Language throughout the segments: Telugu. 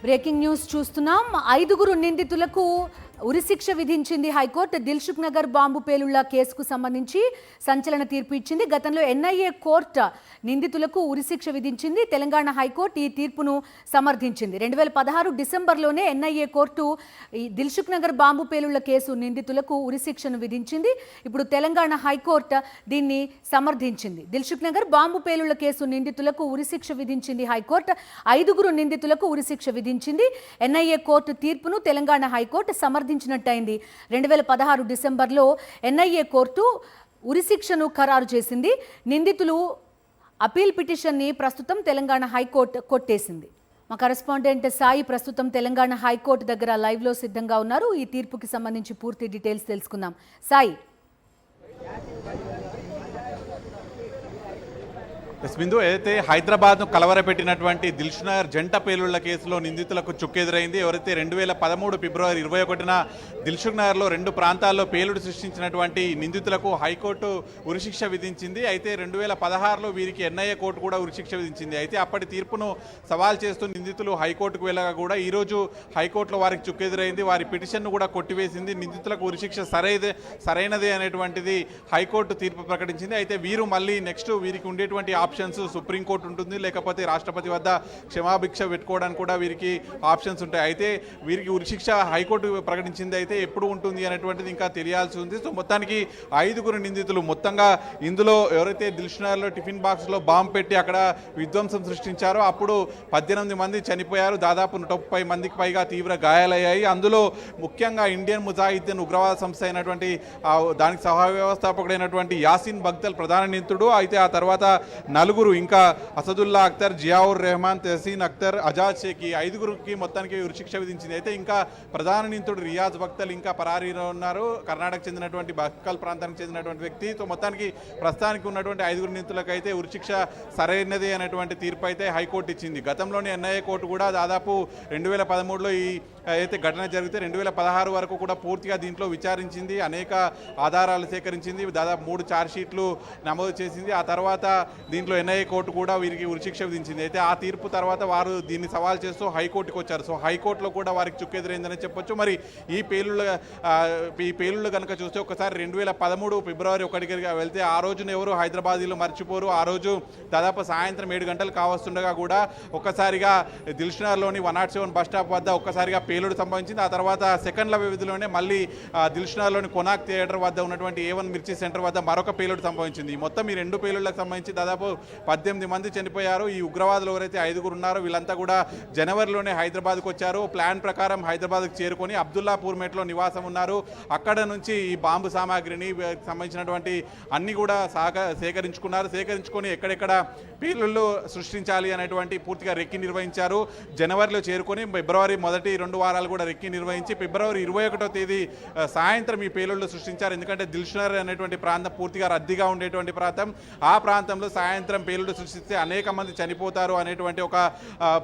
బ్రేకింగ్ న్యూస్ చూస్తున్నాం. 5 నిందితులకు ఉరిశిక్ష విధించింది హైకోర్టు. దిల్సుఖ్ నగర్ బాంబు పేలుళ్ల కేసుకు సంబంధించి సంచలన తీర్పు ఇచ్చింది. గతంలో ఎన్ఐఏ కోర్టు నిందితులకు ఉరిశిక్ష విధించింది. తెలంగాణ హైకోర్టు ఈ తీర్పును సమర్థించింది. 2016 డిసెంబర్లోనే ఎన్ఐఏ కోర్టు ఈ దిల్సుఖ్ నగర్ బాంబు పేలుళ్ల కేసు నిందితులకు ఉరిశిక్షను విధించింది. ఇప్పుడు తెలంగాణ హైకోర్టు దీన్ని సమర్థించింది. దిల్సుఖ్ నగర్ బాంబు పేలుళ్ల కేసు నిందితులకు ఉరిశిక్ష విధించింది హైకోర్టు. 5 నిందితులకు ఉరిశిక్ష విధించింది. ఎన్ఐఏ కోర్టు తీర్పును తెలంగాణ హైకోర్టు సమర్థించినట్టయింది. 2016 డిసెంబర్లో ఎన్ఐఏ కోర్టు ఉరిశిక్షను ఖరారు చేసింది. నిందితులు అపీల్ పిటిషన్ని ప్రస్తుతం తెలంగాణ హైకోర్టు కొట్టేసింది. మా కరెస్పాండెంట్ సాయి ప్రస్తుతం తెలంగాణ హైకోర్టు దగ్గర లైవ్లో సిద్ధంగా ఉన్నారు. ఈ తీర్పుకి సంబంధించి పూర్తి డీటెయిల్స్ తెలుసుకుందాం. సాయి. బిందు, ఏదైతే హైదరాబాద్ను కలవరపెట్టినటువంటి దిల్సుఖ్ నగర్ జంట పేలుళ్ల కేసులో నిందితులకు చుక్కెదురైంది. ఎవరైతే 2013 ఫిబ్రవరి 21న దిల్సుఖ్ నగర్లో 2 ప్రాంతాల్లో పేలుడు సృష్టించినటువంటి నిందితులకు హైకోర్టు ఉరిశిక్ష విధించింది. అయితే 2016లో వీరికి ఎన్ఐఏ కోర్టు కూడా ఉరిశిక్ష విధించింది. అయితే అప్పటి తీర్పును సవాల్ చేస్తూ నిందితులు హైకోర్టుకు వెళ్ళగా కూడా ఈరోజు హైకోర్టులో వారికి చుక్కెదురైంది. వారి పిటిషన్ను కూడా కొట్టివేసింది. నిందితులకు ఉరిశిక్ష సరైనదే అనేటువంటిది హైకోర్టు తీర్పు ప్రకటించింది. అయితే వీరు మళ్ళీ నెక్స్ట్ వీరికి ఉండేటువంటి ఆప్షన్స్ సుప్రీంకోర్టు ఉంటుంది, లేకపోతే రాష్ట్రపతి వద్ద క్షమాభిక్ష పెట్టుకోవడానికి కూడా వీరికి ఆప్షన్స్ ఉంటాయి. అయితే వీరికి ఉరిశిక్ష హైకోర్టు ప్రకటించింది. అయితే ఎప్పుడు ఉంటుంది అనేటువంటిది ఇంకా తెలియాల్సి ఉంది. సో మొత్తానికి 5 నిందితులు మొత్తంగా ఇందులో ఎవరైతే దిల్సుఖ్ నగర్లో టిఫిన్ బాక్స్లో బాంబు పెట్టి అక్కడ విధ్వంసం సృష్టించారో అప్పుడు 18 మంది చనిపోయారు. దాదాపు 130 మందికి పైగా తీవ్ర గాయాలయ్యాయి. అందులో ముఖ్యంగా ఇండియన్ ముజాహిద్దీన్ ఉగ్రవాద సంస్థ అయినటువంటి దానికి సహ వ్యవస్థాపకుడైనటువంటి యాసిన్ బగ్తల్ ప్రధాన నిందితుడు. అయితే ఆ తర్వాత 4 ఇంకా అసదుల్లా అఖ్తర్, జియావుర్ రెహమాన్, తెహసీన్ అఖ్తర్, అజాద్ షేక్, ఈ 5 మొత్తానికి ఉరిశిక్ష విధించింది. అయితే ఇంకా ప్రధాన నిందితుడు రియాజ్ బక్తల్ ఇంకా పరారీలో ఉన్నారు. కర్ణాటక చెందినటువంటి బక్కల్ ప్రాంతానికి చెందినటువంటి వ్యక్తి. సో మొత్తానికి ప్రస్తుతానికి ఉన్నటువంటి 5 నిందితులకు అయితే ఉరిశిక్ష సరైనది అనేటువంటి తీర్పు అయితే హైకోర్టు ఇచ్చింది. గతంలోనే ఎన్ఐఏ కోర్టు కూడా దాదాపు 2013లో ఈ అయితే ఘటన జరిగితే 2016 వరకు కూడా పూర్తిగా దీంట్లో విచారించింది. అనేక ఆధారాలు సేకరించింది. దాదాపు 3 ఛార్జ్షీట్లు నమోదు చేసింది. ఆ తర్వాత దీంట్లో ఎన్ఐఏ కోర్టు కూడా వీరికి ఉరిశిక్ష విధించింది. అయితే ఆ తీర్పు తర్వాత వారు దీన్ని సవాల్ చేస్తూ హైకోర్టుకు వచ్చారు. సో హైకోర్టులో కూడా వారికి చుక్కెదురైందని చెప్పొచ్చు. మరి ఈ పేలుళ్ళు కనుక చూస్తే ఒకసారి 2013 ఫిబ్రవరి 1కి వెళ్తే ఆ రోజున ఎవరు హైదరాబాదీలు మర్చిపోరు. ఆ రోజు దాదాపు సాయంత్రం 7 గంటలు కావస్తుండగా కూడా ఒక్కసారిగా దిల్సుఖ్ నగర్లోని 107 బస్ స్టాప్ వద్ద ఒక్కసారిగా పేలుడు సంభవించింది. ఆ తర్వాత సెకండ్ల వ్యవధిలోనే మళ్ళీ దిల్సుఖ్ నగర్లోని కొనాక్ థియేటర్ వద్ద ఉన్నటువంటి A1 మిర్చి సెంటర్ వద్ద మరొక పేలుడు సంభవించింది. మొత్తం ఈ 2 పేలుళ్లకు సంబంధించి దాదాపు 18 మంది చనిపోయారు. ఈ ఉగ్రవాదులు ఎవరైతే 5 ఉన్నారో వీళ్ళంతా కూడా జనవరిలోనే హైదరాబాద్కు వచ్చారు. ప్లాన్ ప్రకారం హైదరాబాద్కు చేరుకొని అబ్దుల్లాపూర్ మెట్లో నివాసం ఉన్నారు. అక్కడ నుంచి ఈ బాంబు సామాగ్రిని సంబంధించినటువంటి అన్ని కూడా సేకరించుకొని ఎక్కడెక్కడ పేలుళ్ళు సృష్టించాలి అనేటువంటి పూర్తిగా రెక్కి నిర్వహించారు. జనవరిలో చేరుకొని ఫిబ్రవరి మొదటి 2 వారాలు కూడా రెక్కి నిర్వహించి ఫిబ్రవరి 21వ తేదీ సాయంత్రం ఈ పేలుళ్ళు సృష్టించారు. ఎందుకంటే దిల్సుఖ్ నగర్ అనేటువంటి ప్రాంతం పూర్తిగా రద్దీగా ఉండేటువంటి ప్రాంతం. ఆ ప్రాంతంలో సాయంత్రం పేలుడు సృష్టిస్తే అనేక మంది చనిపోతారు అనేటువంటి ఒక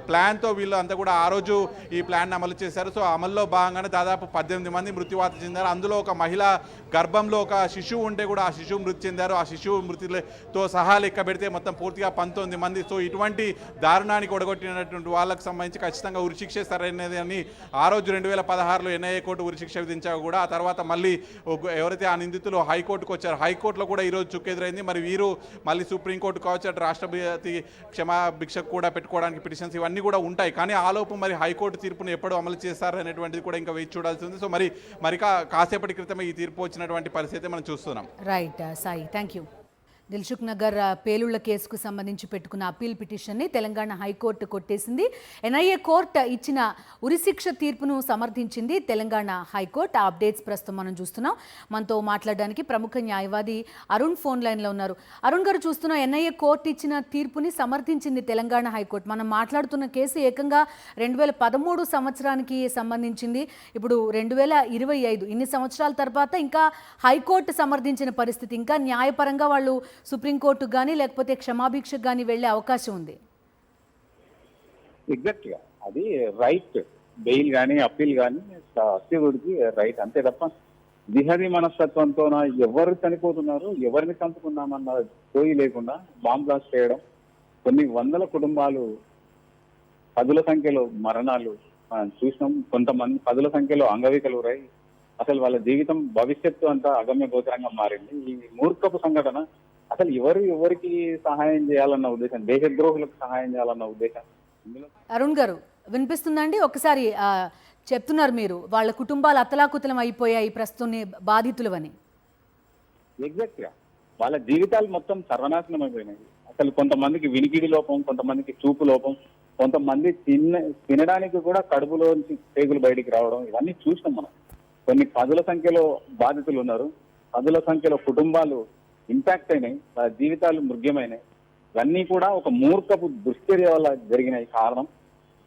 ప్లాన్తో వీళ్ళు అంతా కూడా ఆ రోజు ఈ ప్లాన్ అమలు చేశారు. సో అమల్లో భాగంగానే దాదాపు 18 మంది మృత్యువాత చెందారు. అందులో ఒక మహిళ గర్భంలో ఒక శిశువు ఉంటే కూడా ఆ శిశువు మృతి చెందారు. ఆ శిశువు మృతితో సహా లెక్క పెడితే మొత్తం పూర్తిగా 19 మంది. సో ఇటువంటి దారుణానికి ఒడగొట్టినటువంటి వాళ్ళకు సంబంధించి ఖచ్చితంగా ఉరిశిక్ష సరైనది అని ఆ రోజు 2016లో ఎన్ఐఏ కోర్టు ఉరిశిక్ష విధించాక కూడా ఆ తర్వాత మళ్ళీ ఎవరైతే ఆ నిందితులు హైకోర్టుకు వచ్చారు. హైకోర్టులో కూడా ఈరోజు చుక్కెదురైంది. మరి వీరు మళ్ళీ సుప్రీంకోర్టు కావచ్చు, అటు రాష్ట్రపతి క్షమాభిక్షకు కూడా పెట్టుకోవడానికి పిటిషన్స్ ఇవన్నీ కూడా ఉంటాయి. కానీ ఆలోపు మరి హైకోర్టు తీర్పును ఎప్పుడు అమలు చేస్తారు అనేటువంటిది కూడా ఇంకా వేచి చూడాల్సి ఉంది. సో మరి కాసేపటి క్రితమే ఈ తీర్పు వచ్చినటువంటి పరిస్థితి మనం చూస్తున్నాం. Right Sai, thank you. Dilsukh Nagar పేలుళ్ల కేసుకు సంబంధించి పెట్టుకున్న అప్పీల్ పిటిషన్ని తెలంగాణ హైకోర్టు కొట్టేసింది. ఎన్ఐఏ కోర్టు ఇచ్చిన ఉరిశిక్ష తీర్పును సమర్థించింది తెలంగాణ హైకోర్టు. ఆ అప్డేట్స్ ప్రస్తుతం మనం చూస్తున్నాం. మనతో మాట్లాడడానికి ప్రముఖ న్యాయవాది అరుణ్ ఫోన్ లైన్లో ఉన్నారు. అరుణ్ గారు, చూస్తున్నాం ఎన్ఐఏ కోర్టు ఇచ్చిన తీర్పుని సమర్థించింది తెలంగాణ హైకోర్టు. మనం మాట్లాడుతున్న కేసు ఏకంగా 2013 సంవత్సరానికి సంబంధించింది. ఇప్పుడు 2025 ఇన్ని సంవత్సరాల తర్వాత ఇంకా హైకోర్టు సమర్థించిన పరిస్థితి. ఇంకా న్యాయపరంగా వాళ్ళు సుప్రీంకోర్టు కానీ లేకపోతే క్షమాభిక్షకు కానీ వెళ్లే అవకాశం ఉంది. ఎగ్జాక్ట్గా అది రైట్. బెయిల్ కానీ అప్పీల్ కానీ అసీవుడికి రైట్, అంతే తప్ప దిహరి మనస్తత్వంతో ఎవరు చనిపోతున్నారు, ఎవరిని చంపుకున్నామన్న సోయి లేకుండా బాంబ్ బ్లాస్ట్ చేయడం, కొన్ని వందల కుటుంబాలు పదుల సంఖ్యలో మరణాలు చూసినాం. కొంతమంది పదుల సంఖ్యలో అంగవికలురై అసలు వాళ్ళ జీవితం భవిష్యత్తు అంతా అగమ్య గోచరంగా మారింది. ఈ మూర్ఖపు సంఘటన అసలు ఎవరికి సహాయం చేయాలన్న ఉద్దేశం, దేశద్రోహులకు సహాయం చేయాలన్న ఉద్దేశం ఇందులో. అరుణ్ గారు వినిపిస్తుందండి? ఒకసారి చెప్తున్నారు మీరు వాళ్ళ కుటుంబాలు అతలాకుతలం అయిపోయాయి ప్రస్తుతం బాధితులు అని. ఎగ్జాక్ట్ గా వాళ్ళ జీవితాలు మొత్తం సర్వనాశనం అయిపోయినాయి. అసలు కొంతమందికి వినికిడి లోపం, కొంతమందికి చూపు లోపం, కొంతమంది తినడానికి కూడా కడుపులోంచి పేగులు బయటికి రావడం, ఇవన్నీ చూసినాం మనం. కొన్ని పదుల సంఖ్యలో బాధితులు ఉన్నారు, పదుల సంఖ్యలో కుటుంబాలు ఇంపాక్ట్ అయినాయి, వాళ్ళ జీవితాలు మృగ్యమైనాయి. ఇవన్నీ కూడా ఒక మూర్ఖపు దుశ్చర్య వల్ల జరిగినాయి. కారణం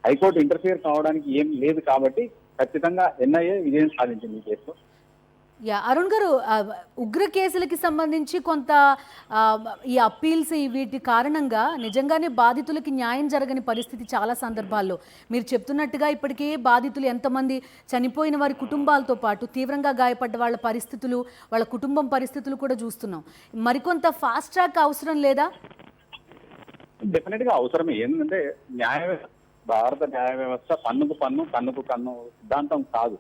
హైకోర్టు ఇంటర్ఫియర్ కావడానికి ఏం లేదు కాబట్టి ఖచ్చితంగా ఎన్ఐఏ విజయం సాధించింది ఈ కేసులో. అరుణ్ గారు, ఉగ్ర కేసులకి సంబంధించి కొంత ఈ అప్పీల్స్ వీటి కారణంగా నిజంగానే బాధితులకి న్యాయం జరగని పరిస్థితి చాలా సందర్భాల్లో. మీరు చెప్తున్నట్టుగా ఇప్పటికే బాధితులు ఎంతమంది చనిపోయిన వారి కుటుంబాలతో పాటు తీవ్రంగా గాయపడ్డ వాళ్ళ పరిస్థితులు, వాళ్ళ కుటుంబం పరిస్థితులు కూడా చూస్తున్నాం. మరికొంత ఫాస్ట్ ట్రాక్ అవసరం లేదా? డెఫినెట్ గా అవసరమే. ఏంటంటే భారత న్యాయ వ్యవస్థ పన్నుకు పన్ను కన్నుకు కన్ను సిద్ధాంతం కాదు.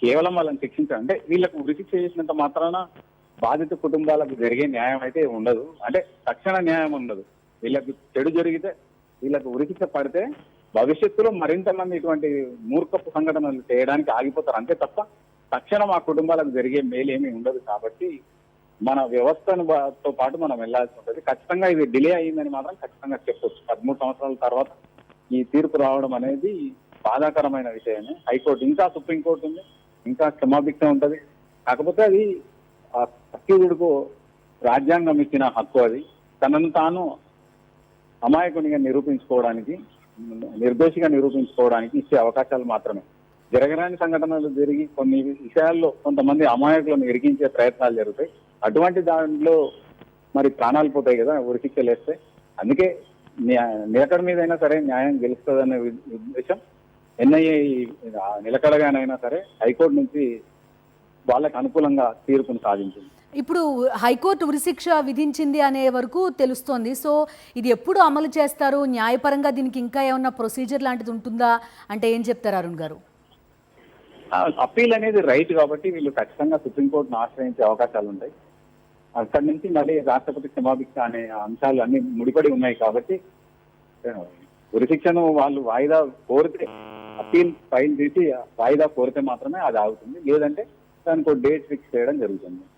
కేవలం వాళ్ళని శిక్షించాలి అంటే వీళ్ళకు ఉరిశిక్ష చేసినంత మాత్రాన బాధిత కుటుంబాలకు జరిగే న్యాయం అయితే ఉండదు. అంటే తక్షణ న్యాయం ఉండదు. వీళ్ళకి చెడు జరిగితే, వీళ్ళకు ఉరిశిక్ష పడితే భవిష్యత్తులో మరింత మంది ఇటువంటి మూర్ఖపు సంఘటనలు చేయడానికి ఆగిపోతారు. అంతే తప్ప తక్షణం ఆ కుటుంబాలకు జరిగే మేలు ఏమీ ఉండదు. కాబట్టి మన వ్యవస్థను తో పాటు మనం వెళ్లాల్సి ఉంటుంది. ఖచ్చితంగా ఇది డిలే అయ్యిందని మాత్రం ఖచ్చితంగా చెప్పొచ్చు. 13 సంవత్సరాల తర్వాత ఈ తీర్పు రావడం అనేది బాధాకరమైన విషయమే. హైకోర్టు ఇంకా సుప్రీంకోర్టు ఉంది, ఇంకా క్షమాభిక్ష ఉంటది. కాకపోతే అది ఆ అక్యూజుడుకు రాజ్యాంగం ఇచ్చిన హక్కు. అది తనను తాను అమాయకునిగా నిరూపించుకోవడానికి, నిర్దోషిగా నిరూపించుకోవడానికి ఇచ్చే అవకాశాలు మాత్రమే. జరగరాని సంఘటనలు జరిగి కొన్ని విషయాల్లో కొంతమంది అమాయకులను ఇరికించే ప్రయత్నాలు జరుగుతాయి. అటువంటి దాంట్లో మరి ప్రాణాలు పోతాయి కదా ఉరిశిక్షలు వేస్తే. అందుకే నిలకడ మీదైనా సరే న్యాయం గెలుస్తుందనే ఉద్దేశం ఎన్ఐఏ నిలకడగానైనా సరే హైకోర్టు నుంచి వాళ్ళకి అనుకూలంగా తీర్పును సాధించింది. ఇప్పుడు హైకోర్టు ఉరిశిక్ష విధించింది అనే వరకు తెలుస్తోంది. సో ఇది ఎప్పుడు అమలు చేస్తారు? న్యాయపరంగా దీనికి ఇంకా ఏమన్నా ప్రొసీజర్ లాంటిది ఉంటుందా అంటే ఏం చెప్తారు అరుణ్ గారు? అప్పీల్ అనేది రైట్ కాబట్టి వీళ్ళు ఖచ్చితంగా సుప్రీంకోర్టును ఆశ్రయించే అవకాశాలు ఉంటాయి. అక్కడి నుంచి మళ్ళీ రాష్ట్రపతి క్షమాభిక్ష అనే అంశాలు అన్ని ముడిపడి ఉన్నాయి కాబట్టి ఉరిశిక్షను వాళ్ళు వాయిదా కోరితే, అప్పీల్ ఫైల్ చేసి వాయిదా కోరితే మాత్రమే అది ఆగుతుంది. లేదంటే దానికి డేట్ ఫిక్స్ చేయడం జరుగుతుంది.